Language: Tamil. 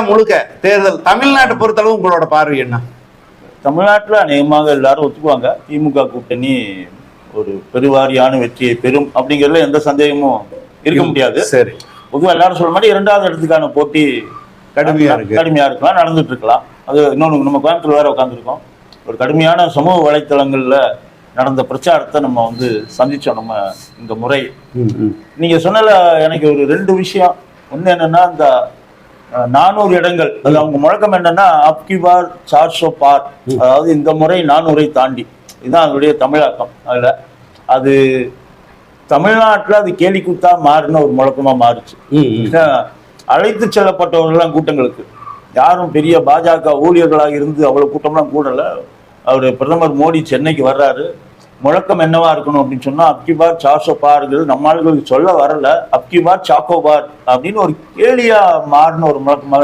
முழுக்க தேர்தல் தமிழ்நாட்டை பொறுத்தளவு உங்களோட பார்வை என்ன? தமிழ்நாட்டில் அநேகமாக எல்லாரும் ஒத்துக்குவாங்க, திமுக கூட்டணி ஒரு பெருவாரியான வெற்றியை பெறும் அப்படிங்கிறதுல எந்த சந்தேகமும் இருக்க முடியாது. சரி, பொதுவாக எல்லாரும் சொல்ல மாதிரி 2வது இடத்துக்கான போட்டி கடுமையா இருக்கலாம், நடந்துட்டு இருக்கலாம். அது இன்னொன்று, நம்ம கோயம்புத்தூர் வேற உட்காந்துருக்கோம், ஒரு கடுமையான சமூக வலைத்தளங்கள்ல நடந்த பிரச்சாரத்தை நம்ம சந்திச்சோம். நம்ம இந்த முறை நீங்க சொன்னல எனக்கு ஒரு 2 விஷயம். ஒண்ணு என்னன்னா, இந்த 400 இடங்கள், அது அவங்க முழக்கம் என்னன்னா அப்கி பார் 400 பார், அதாவது இந்த முறை 400 தாண்டி, இதுதான் அதனுடைய தமிழாக்கம். அதுல அது தமிழ்நாட்டுல அது கேலி கூத்தா மாறின ஒரு முழக்கமா மாறுச்சு. அழைத்து செல்லப்பட்டவர்கள்லாம் கூட்டங்களுக்கு யாரும் பெரிய பாஜக ஊழியர்களாக இருந்து அவ்வளவு கூட்டம்லாம் கூடல. அவரு பிரதமர் மோடி சென்னைக்கு வர்றாரு, முழக்கம் என்னவா இருக்கணும் அப்படின்னு சொன்னா அப்கி பார் 400 பார்கள் நம்ம ஆளுகளுக்கு சொல்ல வரல, அப்கி பார் சாக்கோ பார் அப்படின்னு ஒரு கேலியா மாறின ஒரு முழக்கமாக